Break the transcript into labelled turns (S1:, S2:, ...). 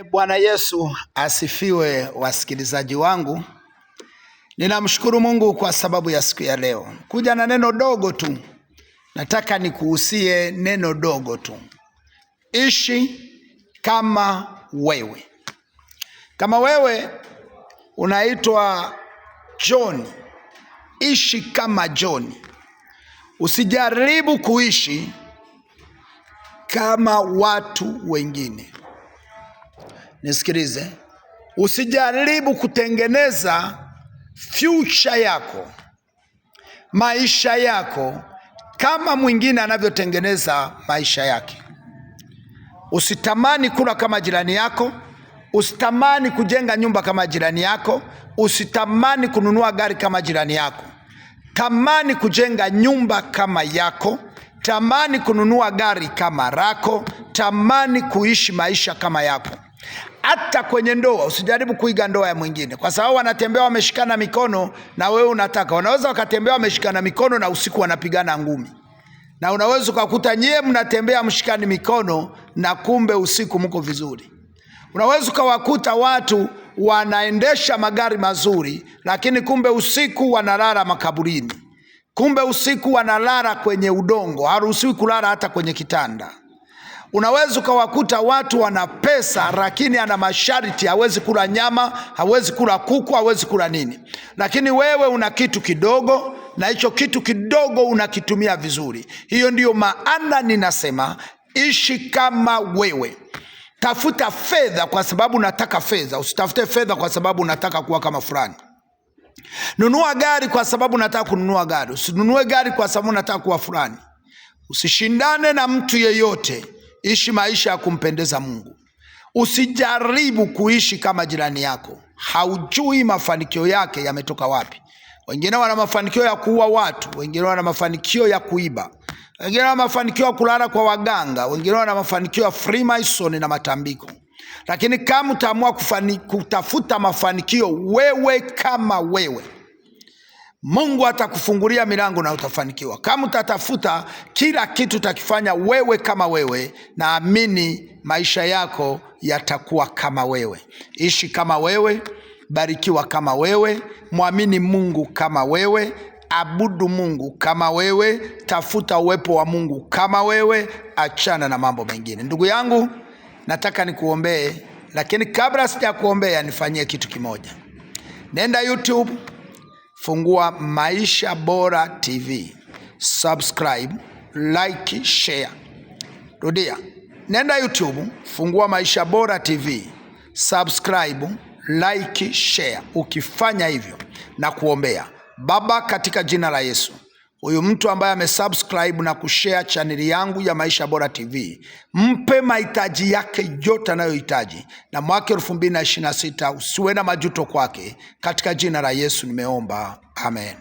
S1: Bwana Yesu asifiwe, wasikilizaji wangu. Ninamshukuru Mungu kwa sababu ya siku ya leo. Kuja na neno dogo tu. Nataka nikuhusie neno dogo tu. Ishi kama wewe. Kama wewe unaitwa John, ishi kama John. Usijaribu kuishi kama watu wengine. Nisikilize, usijaribu kutengeneza future yako, maisha yako kama mwingine anavyotengeneza maisha yake. Usitamani kula kama jirani yako, usitamani kujenga nyumba kama jirani yako, usitamani kununua gari kama jirani yako. Tamani kujenga nyumba kama yako, tamani kununua gari kama rako, tamani kuishi maisha kama yako. Hata kwenye ndoa usijaribu kuiga ndoa ya mwingine, kwa sababu wanatembea wameshikana mikono na wewe unataka. Wanaweza wakatembea wameshikana mikono na usiku wanapigana ngumi, na unaweza ukakuta nyie mnatembea mshikani mikono na kumbe usiku mko vizuri. Unaweza ukawakuta watu wanaendesha magari mazuri, lakini kumbe usiku wanalala makaburini, kumbe usiku wanalala kwenye udongo, haruhusiwi kulala hata kwenye kitanda. Unaweza ukawakuta watu wana pesa, lakini ana masharti, hawezi kula nyama, hawezi kula kuku, hawezi kula nini. Lakini wewe una kitu kidogo, na hicho kitu kidogo unakitumia vizuri. Hiyo ndiyo maana ninasema ishi kama wewe. Tafuta fedha kwa sababu unataka fedha, usitafute fedha kwa sababu unataka kuwa kama fulani. Nunua gari kwa sababu unataka kununua gari, usinunue gari kwa sababu unataka kuwa fulani. Usishindane na mtu yeyote. Ishi maisha ya kumpendeza Mungu. Usijaribu kuishi kama jirani yako. Haujui mafanikio yake yametoka wapi. Wengine wana mafanikio ya kuua watu, wengine wana mafanikio ya kuiba, wengine wana mafanikio ya kulala kwa waganga, wengine wana mafanikio ya Freemason na matambiko. Lakini kama utaamua kutafuta mafanikio wewe kama wewe, Mungu atakufungulia milango na utafanikiwa. Kama utatafuta kila kitu utakifanya wewe kama wewe, naamini maisha yako yatakuwa kama wewe. Ishi kama wewe, barikiwa kama wewe, muamini Mungu kama wewe, abudu Mungu kama wewe, tafuta uwepo wa Mungu kama wewe, achana na mambo mengine. Ndugu yangu, nataka nikuombee, lakini kabla sijakuombea nifanyie kitu kimoja. Nenda YouTube, fungua Maisha Bora TV, subscribe, like, share. Rudia, nenda YouTube, fungua Maisha Bora TV, subscribe, like, share. Ukifanya hivyo na kuombea, Baba, katika jina la Yesu, huyu mtu ambaye amesubscribe na kushare chaneli yangu ya Maisha Bora TV, mpe mahitaji yake yote anayohitaji, na mwaka 2026 usiwe na majuto kwake. Katika jina la Yesu nimeomba, amen.